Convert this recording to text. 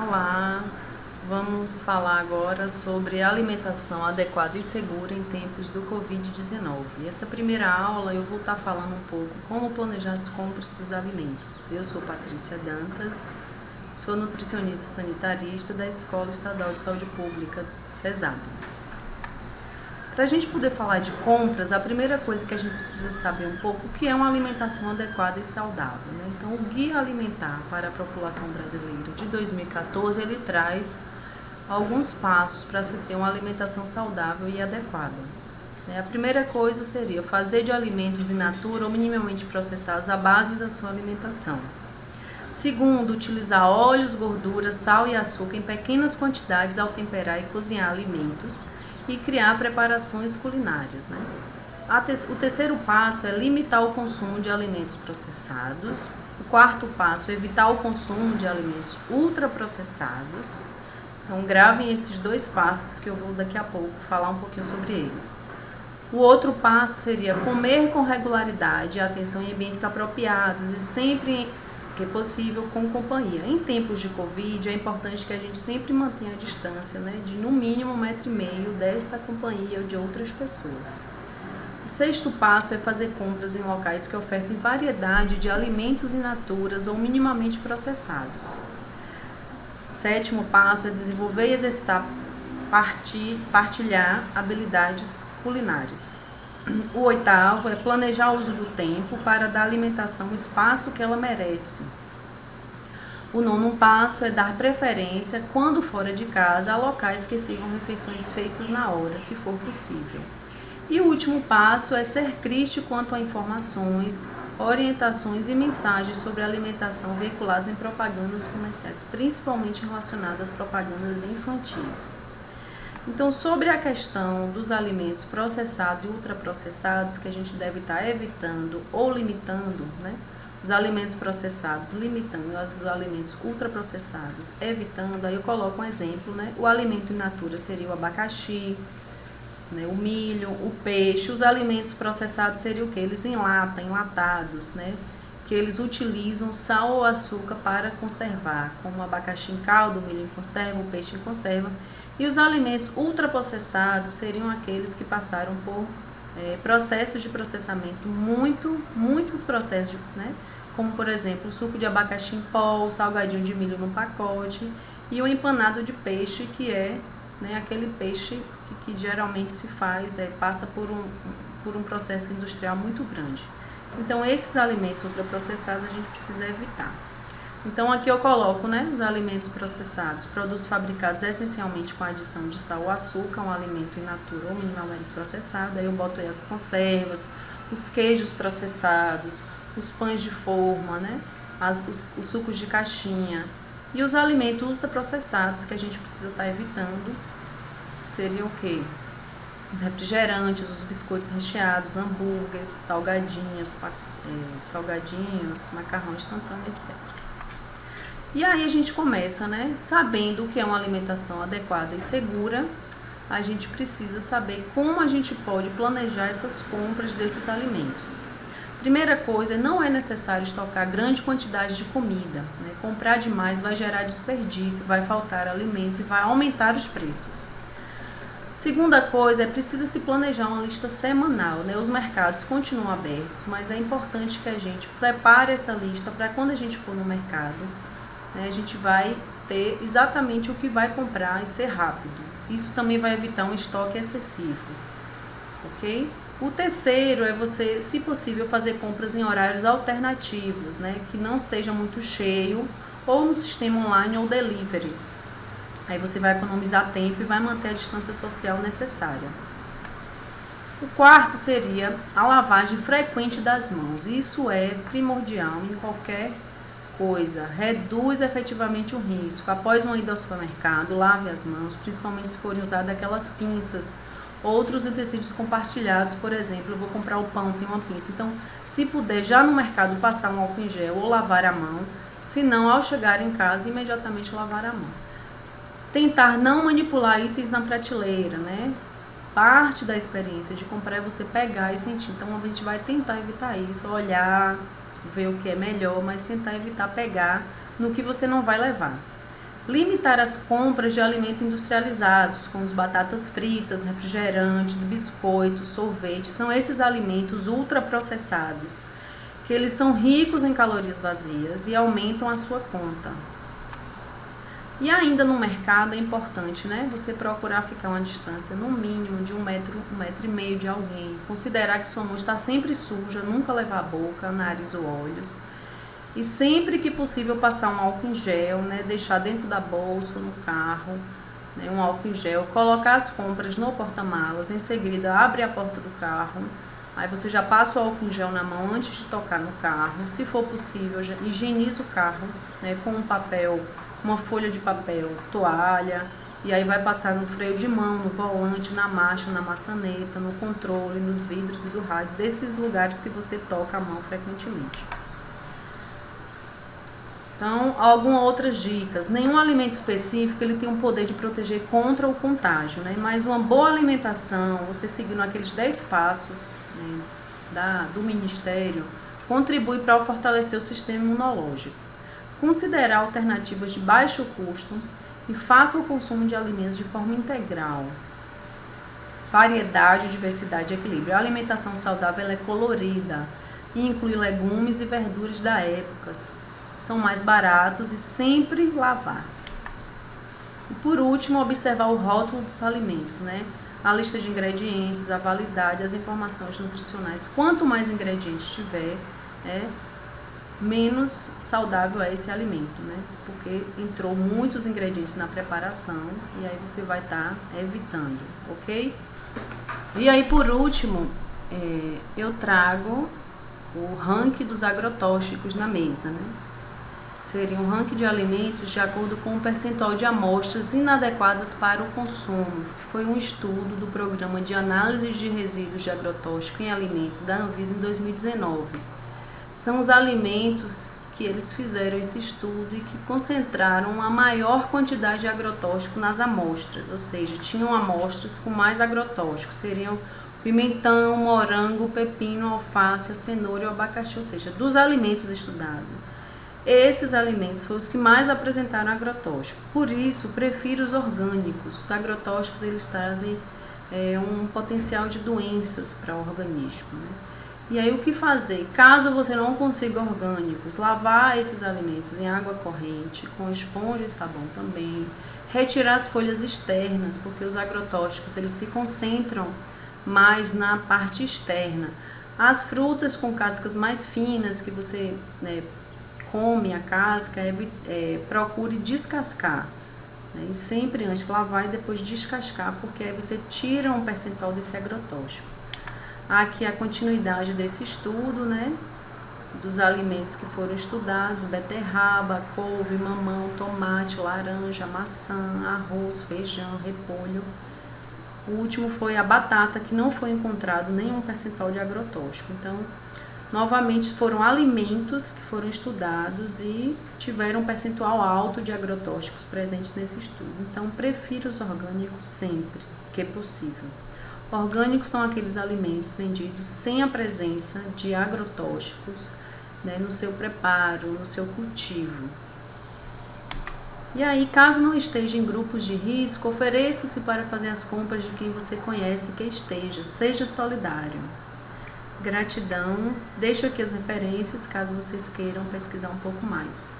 Olá, vamos falar agora sobre alimentação adequada e segura em tempos do Covid-19. Essa primeira aula eu vou estar falando um pouco como planejar as compras dos alimentos. Eu sou Patrícia Dantas, sou nutricionista sanitarista da Escola Estadual de Saúde Pública, CESAP. Para a gente poder falar de compras, a primeira coisa que a gente precisa saber um pouco o que é uma alimentação adequada e saudável, né? Então, o Guia Alimentar para a População Brasileira de 2014, ele traz alguns passos para se ter uma alimentação saudável e adequada. A primeira coisa seria fazer de alimentos in natura ou minimamente processados a base da sua alimentação. Segundo, utilizar óleos, gorduras, sal e açúcar em pequenas quantidades ao temperar e cozinhar alimentos e criar preparações culinárias, né? O terceiro passo é limitar o consumo de alimentos processados. O quarto passo é evitar o consumo de alimentos ultraprocessados. Então, gravem esses dois passos que eu vou daqui a pouco falar um pouquinho sobre eles. O outro passo seria comer com regularidade, atenção em ambientes apropriados e sempre que possível com companhia. Em tempos de Covid, é importante que a gente sempre mantenha a distância, né, de no mínimo 1,5 metro desta companhia ou de outras pessoas. O sexto passo é fazer compras em locais que ofertem variedade de alimentos in naturas ou minimamente processados. O sétimo passo é desenvolver e exercitar partilhar habilidades culinárias. O oitavo é planejar o uso do tempo para dar à alimentação o espaço que ela merece. O nono passo é dar preferência, quando fora de casa, a locais que sirvam refeições feitas na hora, se for possível. E o último passo é ser crítico quanto a informações, orientações e mensagens sobre alimentação veiculadas em propagandas comerciais, principalmente relacionadas às propagandas infantis. Então, sobre a questão dos alimentos processados e ultraprocessados, que a gente deve estar evitando ou limitando, né? Os alimentos processados limitando, os alimentos ultraprocessados evitando, aí eu coloco um exemplo, né? O alimento in natura seria o abacaxi, né? O milho, o peixe. Os alimentos processados seriam o que? Eles enlatados, né? Que eles utilizam sal ou açúcar para conservar, como o abacaxi em caldo, o milho em conserva, o peixe em conserva. E os alimentos ultraprocessados seriam aqueles que passaram por processos de processamento, muitos processos, né? Como, por exemplo, o suco de abacaxi em pó, o salgadinho de milho no pacote e o empanado de peixe, que é, né, aquele peixe que geralmente se faz, passa por um processo industrial muito grande. Então, esses alimentos ultraprocessados a gente precisa evitar. Então, aqui eu coloco, né, os alimentos processados, produtos fabricados essencialmente com adição de sal ou açúcar, um alimento in natura ou minimamente processado. Aí eu boto aí as conservas, os queijos processados, os pães de forma, né, os sucos de caixinha. E os alimentos ultraprocessados que a gente precisa estar evitando seriam o quê? Os refrigerantes, os biscoitos recheados, hambúrgueres, salgadinhos, macarrão instantâneo, etc. E aí a gente começa, né, sabendo o que é uma alimentação adequada e segura, a gente precisa saber como a gente pode planejar essas compras desses alimentos. Primeira coisa, não é necessário estocar grande quantidade de comida, né? Comprar demais vai gerar desperdício, vai faltar alimentos e vai aumentar os preços. Segunda coisa, preciso se planejar uma lista semanal, né? Os mercados continuam abertos, mas é importante que a gente prepare essa lista para quando a gente for no mercado, a gente vai ter exatamente o que vai comprar e ser rápido. Isso também vai evitar um estoque excessivo, ok? O terceiro é você, se possível, fazer compras em horários alternativos, né? Que não seja muito cheio, ou no sistema online ou delivery. Aí você vai economizar tempo e vai manter a distância social necessária. O quarto seria a lavagem frequente das mãos. Isso é primordial em qualquer coisa, reduz efetivamente o risco. Após uma ida ao supermercado, lave as mãos, principalmente se forem usadas aquelas pinças, outros utensílios compartilhados, por exemplo, eu vou comprar o pão, tem uma pinça, então se puder já no mercado passar um álcool em gel ou lavar a mão, se não, ao chegar em casa, imediatamente lavar a mão. Tentar não manipular itens na prateleira, né? Parte da experiência de comprar é você pegar e sentir, então a gente vai tentar evitar isso, olhar, ver o que é melhor, mas tentar evitar pegar no que você não vai levar. Limitar as compras de alimentos industrializados, como as batatas fritas, refrigerantes, biscoitos, sorvetes. São esses alimentos ultraprocessados, que eles são ricos em calorias vazias e aumentam a sua conta. E ainda no mercado é importante, né? Você procurar ficar uma distância no mínimo de 1,5 m de alguém. Considerar que sua mão está sempre suja, nunca levar a boca, nariz ou olhos. E sempre que possível passar um álcool em gel, né? Deixar dentro da bolsa ou no carro, né? Um álcool em gel. Colocar as compras no porta-malas. Em seguida, abre a porta do carro. Aí você já passa o álcool em gel na mão antes de tocar no carro. Se for possível, já higieniza o carro, né? Com um papel, uma folha de papel, toalha. E aí vai passar no freio de mão, no volante, na marcha, na maçaneta, no controle, nos vidros e do rádio. Desses lugares que você toca a mão frequentemente. Então, algumas outras dicas. Nenhum alimento específico ele tem um poder de proteger contra o contágio, né? Mas uma boa alimentação, você seguindo aqueles 10 passos, né, do Ministério, contribui para fortalecer o sistema imunológico. Considerar alternativas de baixo custo e faça o consumo de alimentos de forma integral. Variedade, diversidade e equilíbrio. A alimentação saudável ela é colorida e inclui legumes e verduras da época. São mais baratos e sempre lavar. E por último, observar o rótulo dos alimentos, né? A lista de ingredientes, a validade, as informações nutricionais. Quanto mais ingredientes tiver, menos saudável é esse alimento, né? Porque entrou muitos ingredientes na preparação e aí você vai estar evitando, ok? E aí, por último, eu trago o ranking dos agrotóxicos na mesa, né? Seria um ranking de alimentos de acordo com o percentual de amostras inadequadas para o consumo, que foi um estudo do Programa de Análise de Resíduos de Agrotóxico em Alimentos da Anvisa em 2019. São os alimentos que eles fizeram esse estudo e que concentraram a maior quantidade de agrotóxico nas amostras, ou seja, tinham amostras com mais agrotóxicos, seriam pimentão, morango, pepino, alface, cenoura e abacaxi, ou seja, dos alimentos estudados. Esses alimentos foram os que mais apresentaram agrotóxico. Por isso, prefiro os orgânicos. Os agrotóxicos eles trazem um potencial de doenças para o organismo, né? E aí o que fazer? Caso você não consiga orgânicos, lavar esses alimentos em água corrente, com esponja e sabão também. Retirar as folhas externas, porque os agrotóxicos eles se concentram mais na parte externa. As frutas com cascas mais finas que você, né, come a casca, procure descascar, né? E sempre antes lavar e depois descascar, porque aí você tira um percentual desse agrotóxico. Aqui a continuidade desse estudo, né, dos alimentos que foram estudados: beterraba, couve, mamão, tomate, laranja, maçã, arroz, feijão, repolho. O último foi a batata, que não foi encontrado nenhum percentual de agrotóxico. Então, novamente, foram alimentos que foram estudados e tiveram um percentual alto de agrotóxicos presentes nesse estudo. Então, prefiro os orgânicos sempre que possível. Orgânicos são aqueles alimentos vendidos sem a presença de agrotóxicos, né, no seu preparo, no seu cultivo. E aí, caso não esteja em grupos de risco, ofereça-se para fazer as compras de quem você conhece que esteja. Seja solidário. Gratidão. Deixo aqui as referências caso vocês queiram pesquisar um pouco mais.